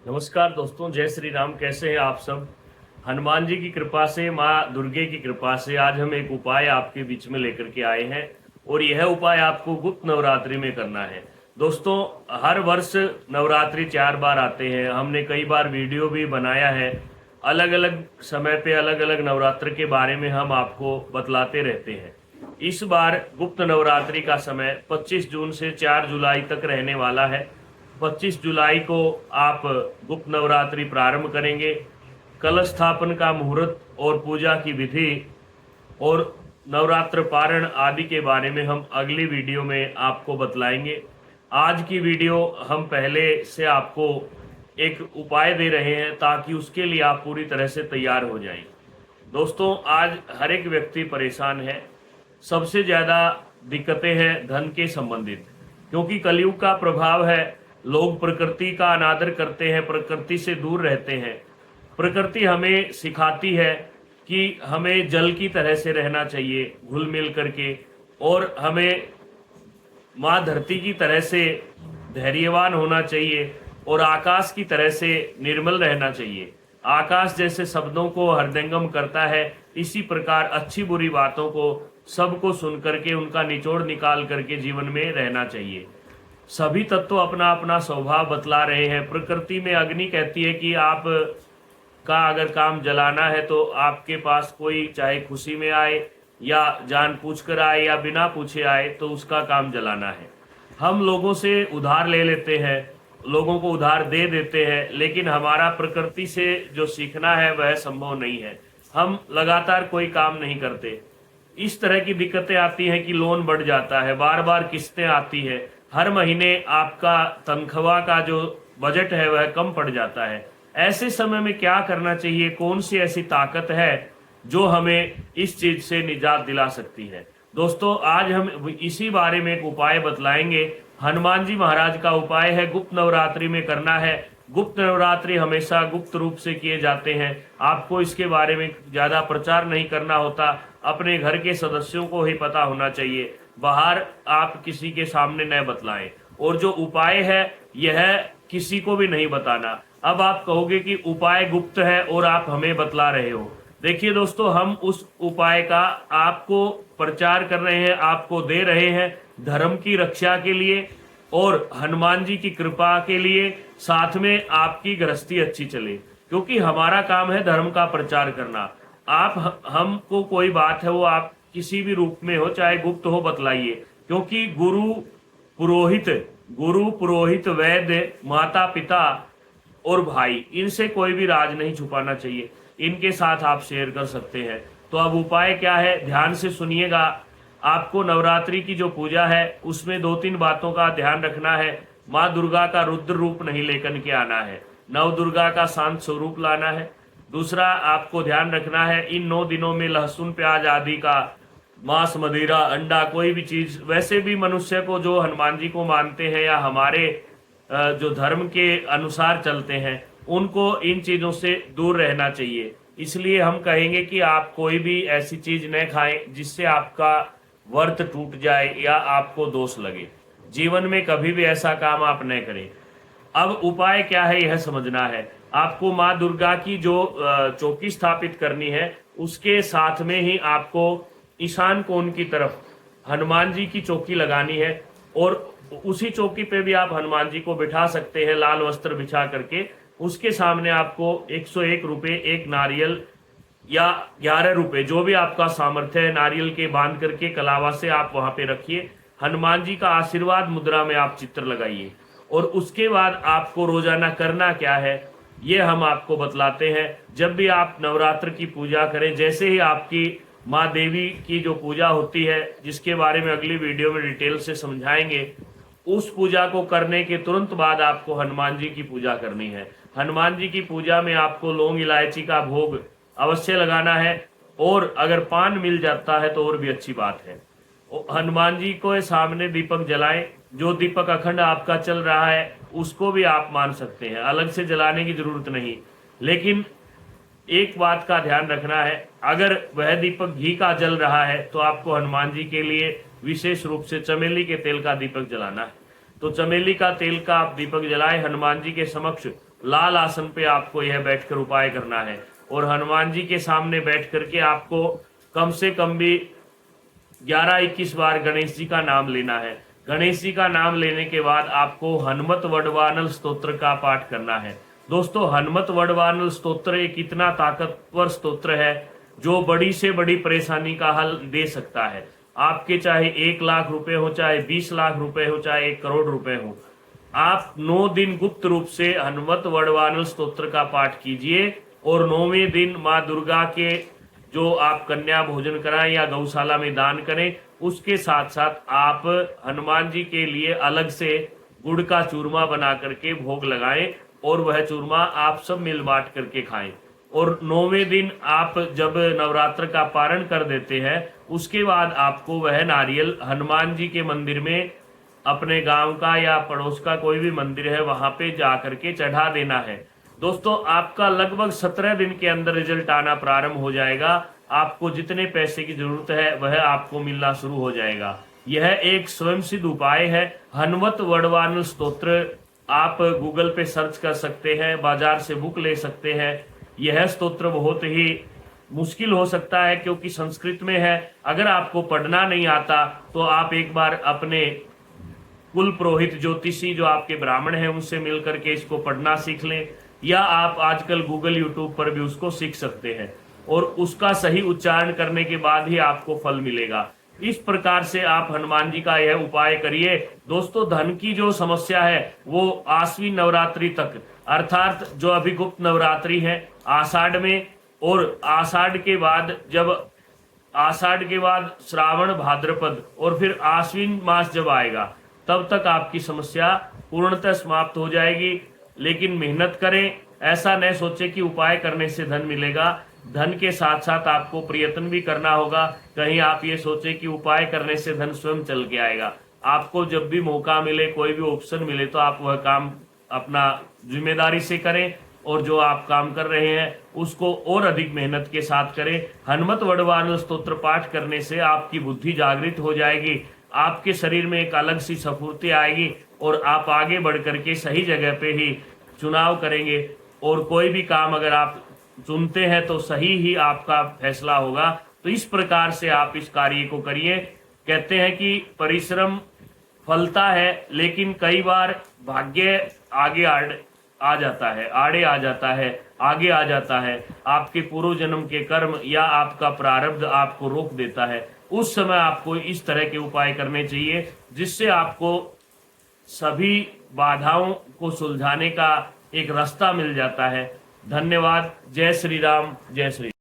नमस्कार दोस्तों, जय श्री राम। कैसे हैं आप सब? हनुमान जी की कृपा से, माँ दुर्गे की कृपा से आज हम एक उपाय आपके बीच में लेकर के आए हैं और यह उपाय आपको गुप्त नवरात्रि में करना है। दोस्तों, हर वर्ष नवरात्रि 4 बार आते हैं। हमने कई बार वीडियो भी बनाया है। अलग अलग समय पे अलग अलग नवरात्र के बारे में हम आपको बतलाते रहते हैं। इस बार गुप्त नवरात्रि का समय 25 जून से 4 जुलाई तक रहने वाला है। 25 जुलाई को आप गुप्त नवरात्रि प्रारंभ करेंगे। कलश स्थापन का मुहूर्त और पूजा की विधि और नवरात्र पारण आदि के बारे में हम अगली वीडियो में आपको बतलाएंगे। आज की वीडियो हम पहले से आपको एक उपाय दे रहे हैं ताकि उसके लिए आप पूरी तरह से तैयार हो जाएं। दोस्तों, आज हर एक व्यक्ति परेशान है। सबसे ज़्यादा दिक्कतें हैं धन के संबंधित, क्योंकि कलयुग का प्रभाव है। लोग प्रकृति का अनादर करते हैं, प्रकृति से दूर रहते हैं। प्रकृति हमें सिखाती है कि हमें जल की तरह से रहना चाहिए, घुल मिल करके, और हमें माँ धरती की तरह से धैर्यवान होना चाहिए और आकाश की तरह से निर्मल रहना चाहिए। आकाश जैसे शब्दों को हृदयंगम करता है, इसी प्रकार अच्छी बुरी बातों को सबको सुन करके उनका निचोड़ निकाल करके जीवन में रहना चाहिए। सभी तत्व अपना अपना स्वभाव बतला रहे हैं। प्रकृति में अग्नि कहती है कि आप का अगर काम जलाना है तो आपके पास कोई चाहे खुशी में आए या जान पूछ कर आए या बिना पूछे आए, तो उसका काम जलाना है। हम लोगों से उधार ले लेते हैं, लोगों को उधार दे देते हैं, लेकिन हमारा प्रकृति से जो सीखना है वह संभव नहीं है। हम लगातार कोई काम नहीं करते। इस तरह की दिक्कतें आती हैं कि लोन बढ़ जाता है, बार बार किस्तें आती है, हर महीने आपका तनख्वाह का जो बजट है वह कम पड़ जाता है। ऐसे समय में क्या करना चाहिए? कौन सी ऐसी ताकत है जो हमें इस चीज से निजात दिला सकती है? दोस्तों, आज हम इसी बारे में एक उपाय बतलाएंगे। हनुमान जी महाराज का उपाय है, गुप्त नवरात्रि में करना है। गुप्त नवरात्रि हमेशा गुप्त रूप से किए जाते हैं। आपको इसके बारे में ज्यादा प्रचार नहीं करना होता, अपने घर के सदस्यों को ही पता होना चाहिए। बाहर आप किसी के सामने न बतलाएं। और जो उपाय है यह किसी को भी नहीं बताना। अब आप कहोगे कि उपाय गुप्त है और आप हमें बतला रहे हो। देखिए दोस्तों, हम उस उपाय का आपको प्रचार कर रहे हैं, आपको दे रहे हैं धर्म की रक्षा के लिए और हनुमान जी की कृपा के लिए, साथ में आपकी गृहस्थी अच्छी चले, क्योंकि हमारा काम है धर्म का प्रचार करना। आप हमको कोई बात है वो आप किसी भी रूप में हो, चाहे गुप्त हो, बतलाइए। क्योंकि गुरु पुरोहित वैद्य माता पिता और भाई, इनसे कोई भी राज नहीं छुपाना चाहिए। इनके साथ आप शेयर कर सकते हैं। तो अब उपाय क्या है, ध्यान से सुनिएगा। आपको नवरात्रि की जो पूजा है उसमें 2-3 बातों का ध्यान रखना है। माँ दुर्गा का रुद्र रूप नहीं लेकर के आना है, नव दुर्गा का शांत स्वरूप लाना है। दूसरा, आपको ध्यान रखना है इन 9 दिनों में लहसुन प्याज आदि का, मांस मदिरा अंडा कोई भी चीज, वैसे भी मनुष्य को जो हनुमान जी को मानते हैं या हमारे जो धर्म के अनुसार चलते हैं, उनको इन चीजों से दूर रहना चाहिए। इसलिए हम कहेंगे कि आप कोई भी ऐसी चीज न खाएं जिससे आपका व्रत टूट जाए या आपको दोष लगे। जीवन में कभी भी ऐसा काम आप न करें। अब उपाय क्या है यह समझना है। आपको माँ दुर्गा की जो चौकी स्थापित करनी है, उसके साथ में ही आपको ईशान कोण की तरफ हनुमान जी की चौकी लगानी है। और उसी चौकी पे भी आप हनुमान जी को बिठा सकते हैं लाल वस्त्र बिछा करके। उसके सामने आपको 101 रुपये, एक नारियल या 11 रुपये, जो भी आपका सामर्थ्य है, नारियल के बांध करके कलावा से आप वहां पे रखिए। हनुमान जी का आशीर्वाद मुद्रा में आप चित्र लगाइए। और उसके बाद आपको रोजाना करना क्या है ये हम आपको बतलाते हैं। जब भी आप नवरात्र की पूजा करें, जैसे ही आपकी माँ देवी की जो पूजा होती है, जिसके बारे में अगली वीडियो में डिटेल से समझाएंगे, उस पूजा को करने के तुरंत बाद आपको हनुमान जी की पूजा करनी है। हनुमान जी की पूजा में आपको लौंग इलायची का भोग अवश्य लगाना है, और अगर पान मिल जाता है तो और भी अच्छी बात है। हनुमान जी को सामने दीपक जलाएं। जो दीपक अखंड आपका चल रहा है उसको भी आप मान सकते हैं, अलग से जलाने की जरूरत नहीं। लेकिन एक बात का ध्यान रखना है, अगर वह दीपक घी का जल रहा है तो आपको हनुमान जी के लिए विशेष रूप से चमेली के तेल का दीपक जलाना है। तो चमेली का तेल का आप दीपक जलाएं, हनुमान जी के समक्ष लाल आसन पे आपको यह बैठकर उपाय करना है। और हनुमान जी के सामने बैठ करके आपको कम से कम भी 11-21 बार गणेश जी का नाम लेना है। गणेश जी का नाम लेने के बाद आपको हनुमत वडवानल स्तोत्र का पाठ करना है। दोस्तों, हनुमत वडवानल स्तोत्र एक इतना ताकतवर स्तोत्र है जो बड़ी से बड़ी परेशानी का हल दे सकता है। आपके चाहे 1 लाख रुपए हो, चाहे 20 लाख रुपए हो, चाहे 1 करोड़ रुपए हो, आप 9 दिन गुप्त रूप से हनुमत वडवानल स्तोत्र का पाठ कीजिए। और 9वें दिन माँ दुर्गा के जो आप कन्या भोजन कराएं या गौशाला में दान करें, उसके साथ साथ आप हनुमान जी के लिए अलग से गुड़ का चूरमा बना करके भोग लगाएं और वह चूरमा आप सब मिल बांट करके खाएं। और 9वें दिन आप जब नवरात्र का पारण कर देते हैं, उसके बाद आपको वह नारियल हनुमान जी के मंदिर में, अपने गांव का या पड़ोस का कोई भी मंदिर है वहां पे जा करके चढ़ा देना है। दोस्तों, आपका लगभग 17 दिन के अंदर रिजल्ट आना प्रारंभ हो जाएगा। आपको जितने पैसे की जरूरत है वह आपको मिलना शुरू हो जाएगा। यह एक स्वयं सिद्ध उपाय है, हनुमत वडवानल स्तोत्र। आप गूगल पे सर्च कर सकते हैं, बाजार से बुक ले सकते हैं। यह स्तोत्र बहुत ही मुश्किल हो सकता है क्योंकि संस्कृत में है। अगर आपको पढ़ना नहीं आता तो आप एक बार अपने कुल पुरोहित ज्योतिषी जो आपके ब्राह्मण हैं उनसे मिलकर के इसको पढ़ना सीख लें, या आप आजकल गूगल यूट्यूब पर भी उसको सीख सकते हैं और उसका सही उच्चारण करने के बाद ही आपको फल मिलेगा। इस प्रकार से आप हनुमान जी का यह उपाय करिए। दोस्तों, धन की जो समस्या है वो आश्विन नवरात्रि तक, अर्थात जो अभी गुप्त नवरात्रि है आषाढ़ में, और आषाढ़ के बाद जब आषाढ़ के बाद श्रावण भाद्रपद और फिर आश्विन मास जब आएगा तब तक आपकी समस्या पूर्णतः समाप्त हो जाएगी। लेकिन मेहनत करें, ऐसा न सोचे कि उपाय करने से धन मिलेगा। धन के साथ साथ आपको प्रयत्न भी करना होगा। कहीं आप ये सोचे कि उपाय करने से धन स्वयं चल के आएगा। आपको जब भी मौका मिले, कोई भी ऑप्शन मिले, तो आप वह काम अपना जिम्मेदारी से करें और जो आप काम कर रहे हैं उसको और अधिक मेहनत के साथ करें। हनुमत वडवानल स्तोत्र पाठ करने से आपकी बुद्धि जागृत हो जाएगी, आपके शरीर में एक अलग सी स्फूर्ति आएगी और आप आगे बढ़ करके सही जगह पे ही चुनाव करेंगे। और कोई भी काम अगर आप चुनते हैं तो सही ही आपका फैसला होगा। तो इस प्रकार से आप इस कार्य को करिए। कहते हैं कि परिश्रम फलता है, लेकिन कई बार भाग्य आगे आ जाता है, आड़े आ जाता है, आगे आ जाता है। आपके पूर्व जन्म के कर्म या आपका प्रारब्ध आपको रोक देता है। उस समय आपको इस तरह के उपाय करने चाहिए जिससे आपको सभी बाधाओं को सुलझाने का एक रास्ता मिल जाता है। धन्यवाद। जय श्री राम, जय श्री।